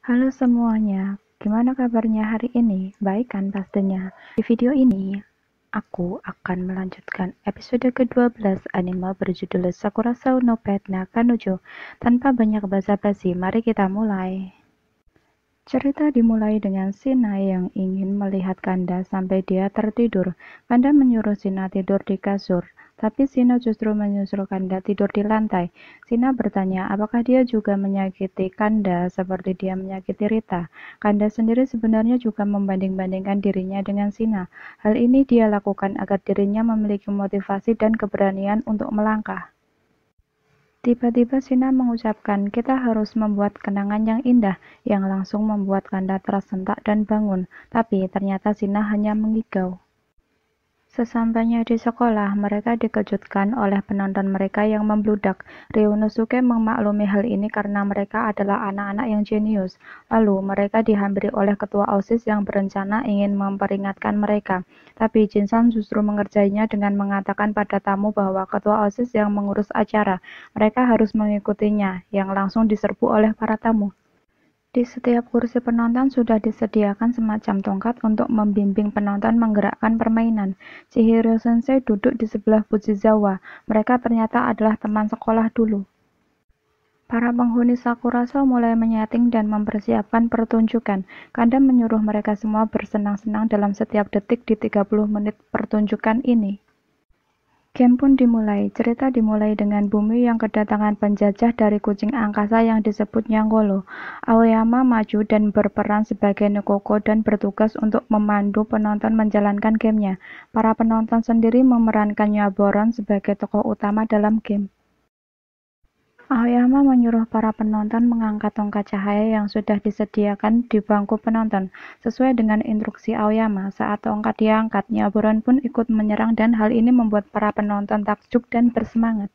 Halo semuanya, gimana kabarnya hari ini? Baik kan pastinya? Di video ini, aku akan melanjutkan episode ke-12 anime berjudul Sakura Sao no Pet na Kanojo. Tanpa banyak basa-basi, mari kita mulai. Cerita dimulai dengan Shina yang ingin melihat Kanda sampai dia tertidur. Kanda menyuruh Shina tidur di kasur, tapi Shina justru menyuruh Kanda tidur di lantai. Shina bertanya apakah dia juga menyakiti Kanda seperti dia menyakiti Rita. Kanda sendiri sebenarnya juga membanding-bandingkan dirinya dengan Shina. Hal ini dia lakukan agar dirinya memiliki motivasi dan keberanian untuk melangkah. Tiba-tiba Shina mengucapkan, "Kita harus membuat kenangan yang indah," yang langsung membuat Kanda tersentak dan bangun. Tapi ternyata Shina hanya mengigau. Sesampainya di sekolah, mereka dikejutkan oleh penonton mereka yang membludak. Ryunosuke memaklumi hal ini karena mereka adalah anak-anak yang jenius. Lalu, mereka dihampiri oleh ketua OSIS yang berencana ingin memperingatkan mereka. Tapi Jinsan justru mengerjainya dengan mengatakan pada tamu bahwa ketua OSIS yang mengurus acara. Mereka harus mengikutinya, yang langsung diserbu oleh para tamu. Di setiap kursi penonton sudah disediakan semacam tongkat untuk membimbing penonton menggerakkan permainan. Chihiro Sensei duduk di sebelah Fujisawa. Mereka ternyata adalah teman sekolah dulu. Para penghuni Sakuraso mulai menyeting dan mempersiapkan pertunjukan. Kanda menyuruh mereka semua bersenang-senang dalam setiap detik di 30 menit pertunjukan ini. Game pun dimulai. Cerita dimulai dengan bumi yang kedatangan penjajah dari kucing angkasa yang disebut Nyanggolo. Aoyama maju dan berperan sebagai Nekoko dan bertugas untuk memandu penonton menjalankan gamenya. Para penonton sendiri memerankan Nyaboron sebagai tokoh utama dalam game. Aoyama menyuruh para penonton mengangkat tongkat cahaya yang sudah disediakan di bangku penonton. Sesuai dengan instruksi Aoyama, saat tongkat diangkat, Nyaboron pun ikut menyerang dan hal ini membuat para penonton takjub dan bersemangat.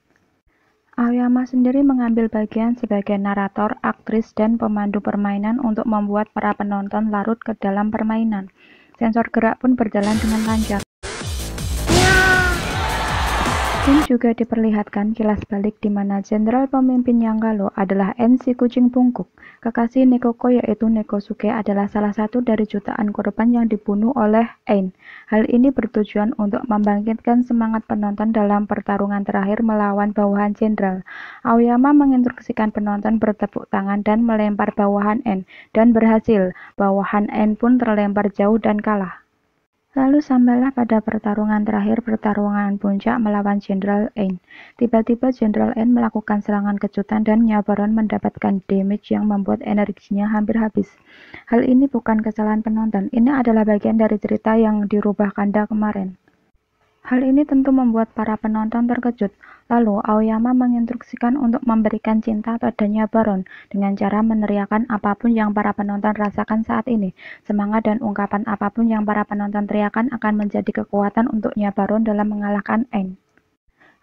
Aoyama sendiri mengambil bagian sebagai narator, aktris, dan pemandu permainan untuk membuat para penonton larut ke dalam permainan. Sensor gerak pun berjalan dengan lancar. Tim juga diperlihatkan kilas balik di mana jenderal pemimpin Nyanggalo adalah En si kucing bungkuk. Kekasih Nekoko yaitu Nekosuke adalah salah satu dari jutaan korban yang dibunuh oleh En. Hal ini bertujuan untuk membangkitkan semangat penonton dalam pertarungan terakhir melawan bawahan jenderal. Aoyama menginstruksikan penonton bertepuk tangan dan melempar bawahan En, dan berhasil. Bawahan En pun terlempar jauh dan kalah. Lalu sampailah pada pertarungan terakhir, pertarungan puncak melawan Jenderal En. Tiba-tiba Jenderal En melakukan serangan kejutan dan Nyaboron mendapatkan damage yang membuat energinya hampir habis. Hal ini bukan kesalahan penonton, ini adalah bagian dari cerita yang dirubah Kanda kemarin. Hal ini tentu membuat para penonton terkejut. Lalu, Aoyama menginstruksikan untuk memberikan cinta pada Nyaboron dengan cara meneriakkan apapun yang para penonton rasakan saat ini. Semangat dan ungkapan apapun yang para penonton teriakan akan menjadi kekuatan untuk Nyaboron dalam mengalahkan En.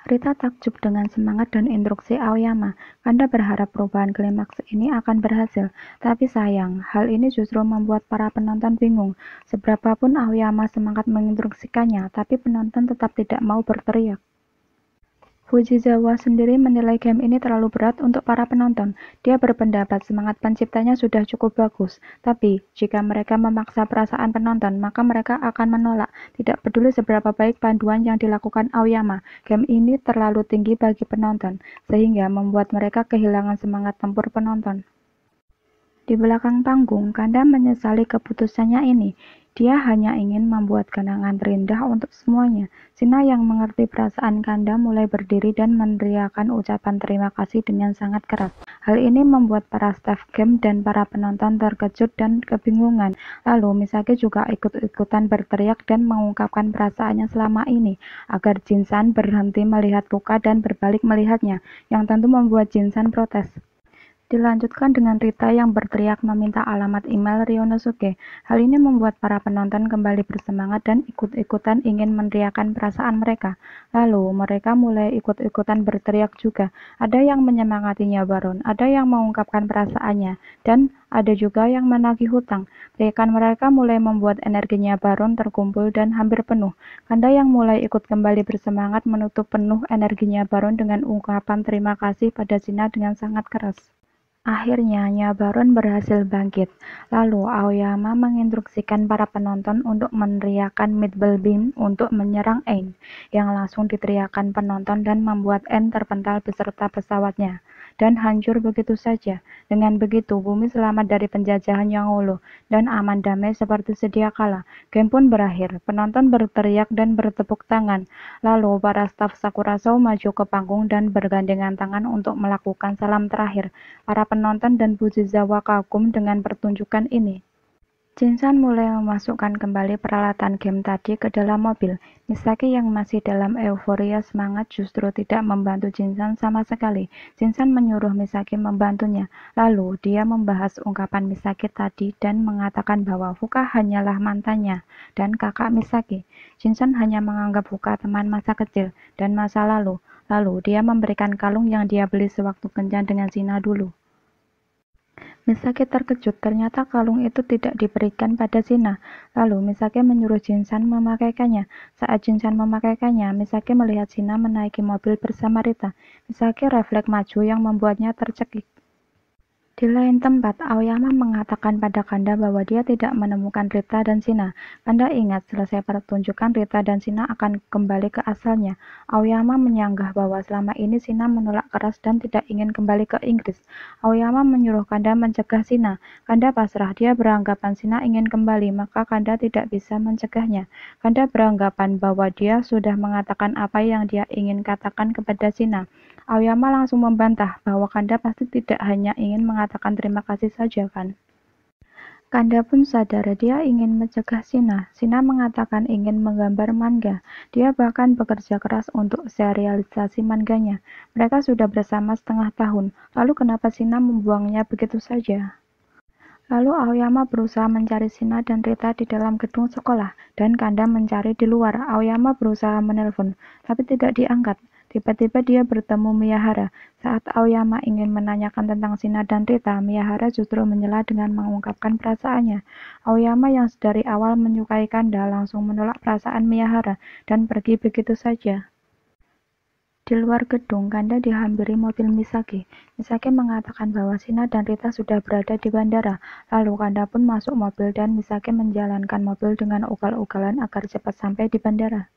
Rita takjub dengan semangat dan instruksi Aoyama. Kanda berharap perubahan klimaks ini akan berhasil, tapi sayang, hal ini justru membuat para penonton bingung. Seberapapun Aoyama semangat menginstruksikannya, tapi penonton tetap tidak mau berteriak. Fujisawa sendiri menilai game ini terlalu berat untuk para penonton. Dia berpendapat semangat penciptanya sudah cukup bagus, tapi jika mereka memaksa perasaan penonton, maka mereka akan menolak. Tidak peduli seberapa baik panduan yang dilakukan Aoyama, game ini terlalu tinggi bagi penonton, sehingga membuat mereka kehilangan semangat tempur penonton. Di belakang panggung, Kanda menyesali keputusannya ini. Dia hanya ingin membuat kenangan terindah untuk semuanya. Shina yang mengerti perasaan Kanda mulai berdiri dan meneriakkan ucapan terima kasih dengan sangat keras. Hal ini membuat para staf game dan para penonton terkejut dan kebingungan. Lalu Misaki juga ikut-ikutan berteriak dan mengungkapkan perasaannya selama ini, agar Jinsan berhenti melihat luka dan berbalik melihatnya, yang tentu membuat Jinsan protes. Dilanjutkan dengan Rita yang berteriak meminta alamat email Ryunosuke. Hal ini membuat para penonton kembali bersemangat dan ikut-ikutan ingin meneriakkan perasaan mereka. Lalu, mereka mulai ikut-ikutan berteriak juga. Ada yang menyemangati Nyaboron, ada yang mengungkapkan perasaannya, dan ada juga yang menagih hutang. Teriakan mereka mulai membuat energi Nyaboron terkumpul dan hampir penuh. Kanda yang mulai ikut kembali bersemangat menutup penuh energi Nyaboron dengan ungkapan terima kasih pada Shina dengan sangat keras. Akhirnya, Nyabaron berhasil bangkit. Lalu, Aoyama menginstruksikan para penonton untuk meneriakkan Midball Beam untuk menyerang Aang, yang langsung diteriakkan penonton dan membuat Aang terpental beserta pesawatnya, dan hancur begitu saja. Dengan begitu, bumi selamat dari penjajahan Yang Holo, dan aman damai seperti sedia kala. Game pun berakhir. Penonton berteriak dan bertepuk tangan. Lalu, para staf Sakura Show maju ke panggung dan bergandengan tangan untuk melakukan salam terakhir. Para penonton dan Fujisawa kagum dengan pertunjukan ini. Shinsan mulai memasukkan kembali peralatan game tadi ke dalam mobil. Misaki yang masih dalam euforia semangat justru tidak membantu Shinsan sama sekali. Shinsan menyuruh Misaki membantunya. Lalu, dia membahas ungkapan Misaki tadi dan mengatakan bahwa Fuka hanyalah mantannya dan kakak Misaki. Shinsan hanya menganggap Fuka teman masa kecil dan masa lalu. Lalu, dia memberikan kalung yang dia beli sewaktu kencan dengan Shina dulu. Misaki terkejut, ternyata kalung itu tidak diberikan pada Shina. Lalu Misaki menyuruh Shinsan memakaikannya. Saat Shinsan memakaikannya, Misaki melihat Shina menaiki mobil bersama Rita. Misaki refleks maju yang membuatnya tercekik. Di lain tempat, Aoyama mengatakan pada Kanda bahwa dia tidak menemukan Rita dan Shina. Kanda ingat selesai pertunjukan Rita dan Shina akan kembali ke asalnya. Aoyama menyanggah bahwa selama ini Shina menolak keras dan tidak ingin kembali ke Inggris. Aoyama menyuruh Kanda mencegah Shina. Kanda pasrah, dia beranggapan Shina ingin kembali, maka Kanda tidak bisa mencegahnya. Kanda beranggapan bahwa dia sudah mengatakan apa yang dia ingin katakan kepada Shina. Aoyama langsung membantah bahwa Kanda pasti tidak hanya ingin mengatakan terima kasih saja kan. Kanda pun sadar dia ingin mencegah Shina. Shina mengatakan ingin menggambar manga. Dia bahkan bekerja keras untuk serialisasi manganya. Mereka sudah bersama setengah tahun. Lalu kenapa Shina membuangnya begitu saja? Lalu Aoyama berusaha mencari Shina dan Rita di dalam gedung sekolah, dan Kanda mencari di luar. Aoyama berusaha menelpon, tapi tidak diangkat. Tiba-tiba dia bertemu Miyahara. Saat Aoyama ingin menanyakan tentang Shina dan Rita, Miyahara justru menyela dengan mengungkapkan perasaannya. Aoyama yang dari awal menyukai Kanda langsung menolak perasaan Miyahara dan pergi begitu saja. Di luar gedung, Kanda dihampiri mobil Misaki. Misaki mengatakan bahwa Shina dan Rita sudah berada di bandara. Lalu Kanda pun masuk mobil dan Misaki menjalankan mobil dengan ugal-ugalan agar cepat sampai di bandara.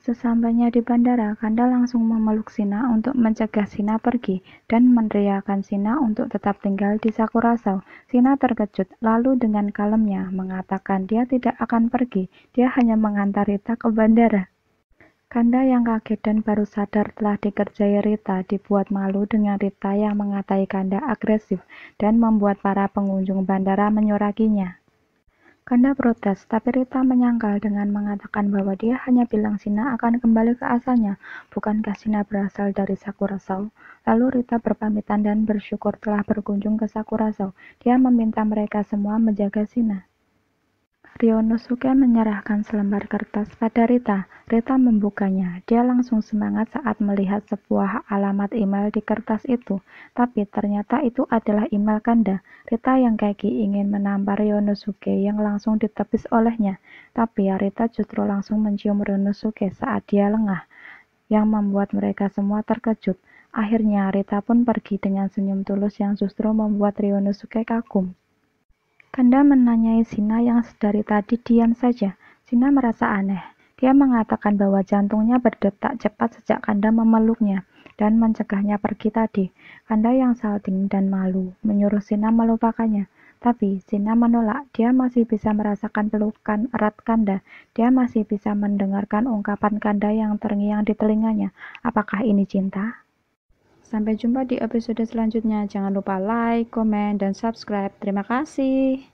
Sesampainya di bandara, Kanda langsung memeluk Shina untuk mencegah Shina pergi dan meneriakkan Shina untuk tetap tinggal di Sakura Show. Shina terkejut, lalu dengan kalemnya mengatakan dia tidak akan pergi, dia hanya mengantar Rita ke bandara. Kanda yang kaget dan baru sadar telah dikerjai Rita dibuat malu dengan Rita yang mengatai Kanda agresif dan membuat para pengunjung bandara menyorakinya. Kanda protes, tapi Rita menyangkal dengan mengatakan bahwa dia hanya bilang Shina akan kembali ke asalnya, bukankah Shina berasal dari Sakura Show? Lalu Rita berpamitan dan bersyukur telah berkunjung ke Sakura Show. Dia meminta mereka semua menjaga Shina. Ryonosuke menyerahkan selembar kertas pada Rita. Rita membukanya. Dia langsung semangat saat melihat sebuah alamat email di kertas itu. Tapi ternyata itu adalah email Kanda. Rita yang keki ingin menampar Ryonosuke yang langsung ditepis olehnya. Tapi Rita justru langsung mencium Ryonosuke saat dia lengah, yang membuat mereka semua terkejut. Akhirnya Rita pun pergi dengan senyum tulus yang justru membuat Ryonosuke kagum. Kanda menanyai Shina yang sedari tadi diam saja. Shina merasa aneh. Dia mengatakan bahwa jantungnya berdetak cepat sejak Kanda memeluknya dan mencegahnya pergi tadi. Kanda yang salting dan malu menyuruh Shina melupakannya. Tapi Shina menolak. Dia masih bisa merasakan pelukan erat Kanda. Dia masih bisa mendengarkan ungkapan Kanda yang terngiang di telinganya. Apakah ini cinta? Sampai jumpa di episode selanjutnya. Jangan lupa like, komen, dan subscribe. Terima kasih.